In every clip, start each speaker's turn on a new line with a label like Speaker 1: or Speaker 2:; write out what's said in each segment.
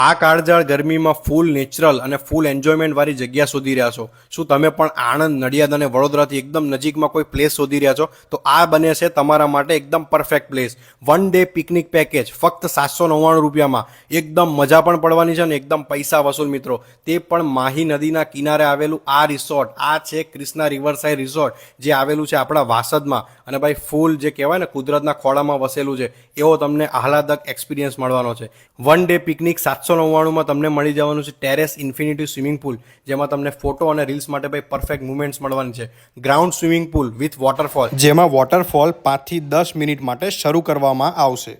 Speaker 1: આ કાળઝાળ ગરમીમાં ફૂલ નેચરલ અને ફૂલ એન્જોયમેન્ટ વાળી જગ્યા શોધી રહ્યા છો? શું તમે પણ આણંદ, નડિયાદ અને વડોદરાથી એકદમ નજીકમાં કોઈ પ્લેસ શોધી રહ્યા છો? તો આ બને છે તમારા માટે એકદમ perfect place. 1 day picnic package ફક્ત 799 રૂપિયામાં. એકદમ મજા પણ પડવાની છે અને એકદમ પૈસા વસૂલ મિત્રો. તે પણ માહી નદીના કિનારે આવેલું આ રિસોર્ટ. આ છે ક્રિષ્ના રિવરસાઇડ રિસોર્ટ, જે આવેલું છે આપણા વાસદમાં. અને ભાઈ ફૂલ જે કહેવાય ને કુદરતના ખોળામાં વસેલું છે, એવો તમને આહલાદક એક્સપિરિયન્સ મળવાનો છે. 1 ડે પિકનિક 799માં તમને મળી જવાનું છે ટેરેસ ઇન્ફિનિટી સ્વિમિંગ પુલ, જેમાં તમને ફોટો અને રીલ્સ માટે ભાઈ પરફેક્ટ મુમેન્ટ્સ મળવાની છે. Ground swimming pool with waterfall, જેમાં વોટરફોલ 5 થી 10 મિનિટ માટે શરૂ કરવામાં આવશે,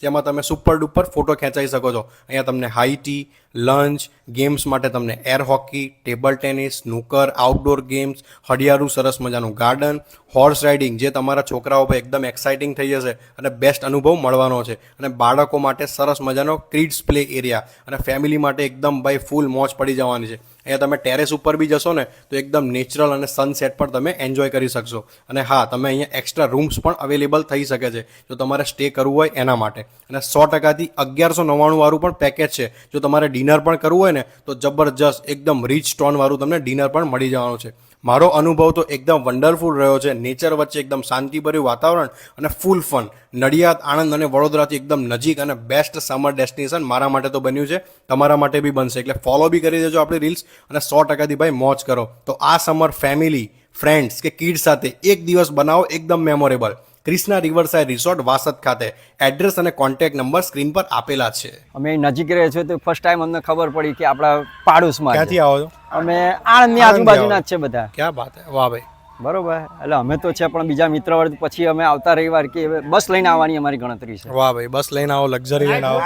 Speaker 1: જેમાં તમે સુપર ડુપર ફોટો ખેંચાઈ શકો છો. અહીંયા તમને હાઈ ટી, લંચ, ગેમ્સ માટે તમને air hockey, table tennis, snooker, outdoor games, હડિયાળું સરસ મજાનું ગાર્ડન, હોર્સ રાઇડિંગ, જે તમારા છોકરાઓ પર એકદમ એક્સાઇટિંગ થઈ જશે અને બેસ્ટ અનુભવ મળવાનો છે. અને બાળકો માટે સરસ મજાનો કિડ્સ પ્લે એરિયા, અને ફેમિલી માટે એકદમ ભાઈ ફૂલ મોજ પડી જવાની છે. અહીંયા તમે ટેરેસ ઉપર બી જશો ને તો એકદમ નેચરલ અને સનસેટ પણ તમે એન્જોય કરી શકશો. અને હા, તમે અહીંયા એક્સ્ટ્રા રૂમ્સ પણ અવેલેબલ થઈ શકે છે જો તમારે સ્ટે કરવું હોય એના માટે. અને 100%થી 1199 વાળું પણ પેકેજ છે. જો તમારે ડિનર પણ કરવું હોય ને તો જબરજસ્ત એકદમ રીચ સ્ટોન વાળું તમને ડિનર પણ મળી જવાનું છે. મારો અનુભવ તો એકદમ વન્ડરફુલ રહ્યો છે. નેચર વચ્ચે એકદમ શાંતિભર્યું વાતાવરણ અને ફૂલ ફન. નડિયાદ, આણંદ અને વડોદરાથી એકદમ નજીક અને બેસ્ટ સમર ડેસ્ટિનેશન મારા માટે તો બન્યું છે. તમારા માટે બી બનશે, એટલે ફોલો બી કરી દેજો આપણી રીલ્સ અને 100%થી ભાઈ મોજ કરો. તો આ સમર ફેમિલી, ફ્રેન્ડ્સ કે કિડ્સ સાથે એક દિવસ બનાવો એકદમ મેમોરેબલ. ક્રિષ્ના રિવરસાઇડ રિસોર્ટ, વાસદ ખાતે. એડ્રેસ અને કોન્ટેક્ટ નંબર સ્ક્રીન પર આપેલા છે.
Speaker 2: અમે નજીક રહે છે તો ફર્સ્ટ ટાઈમ અમને ખબર પડી કે આપણા પાડોશમાં છે.
Speaker 1: ક્યાંથી આવો છો?
Speaker 2: અમે આણંદની આજુબાજુના જ છે બધા.
Speaker 1: ક્યાં વાત હે, વાહ ભાઈ.
Speaker 2: બરોબર, એટલે અમે તો છે પણ બીજા મિત્ર વર્ગ પછી અમે આવતા રવિવાર કે બસ લઈને આવવાની અમારી ગણતરી છે.
Speaker 1: વાહ ભાઈ, બસ લઈને આવો, લક્ઝરી લઈને આવો,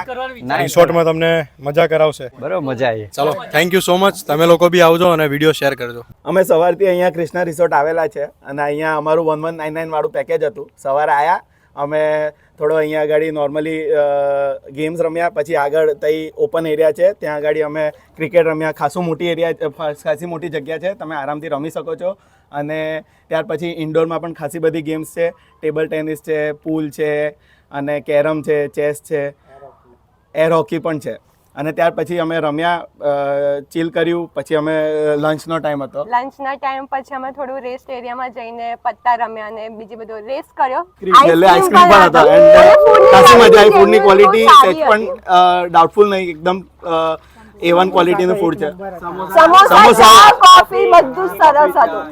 Speaker 1: રિસોર્ટમાં તમને મજા કરાવશે.
Speaker 2: બરોબર, મજા આવી.
Speaker 1: ચાલો, થેન્ક યુ સો મચ. તમે લોકો બી આવજો અને વિડીયો શેર કરજો.
Speaker 3: અમે સવારથી અહીંયા ક્રિષ્ના રિસોર્ટ આવેલા છે અને અહીંયા અમારું 1199 વાળું પેકેજ હતું. સવારે આવ્યા અમે થોડો અહીંયા આગળ નોર્મલી ગેમ્સ રમ્યા, પછી આગળ તઈ ઓપન એરિયા છે ત્યાં આગળ અમે ક્રિકેટ રમ્યા. ખાસી મોટી જગ્યા છે, તમે આરામથી રમી શકો છો. અને ત્યાર પછી ઇન્ડોરમાં પણ ખાસી બધી ગેમ્સ છે. ટેબલ ટેનિસ છે, પૂલ છે, અને કેરમ છે, ચેસ છે, એર હોકી પણ છે. અને ત્યાર પછી અમે રમ્યા, ચીલ કર્યું. પછી અમે લંચનો ટાઈમ હતો.
Speaker 4: લંચના ટાઈમ પછી અમે થોડું રેસ્ટ એરિયામાં જઈને પત્તા રમ્યા અને બીજી બધો રેસ્ટ કર્યો.
Speaker 3: છેલ્લે આઈસ્ક્રીમ પણ હતા એન્ડ ખાસી મજા આવી. ફૂડની ક્વોલિટી સેજ પણ ડાઉટફુલ નહીં, એકદમ A1 ક્વોલિટીનું ફૂડ છે.
Speaker 4: સમોસા, કોફી બધું સરસ હતું.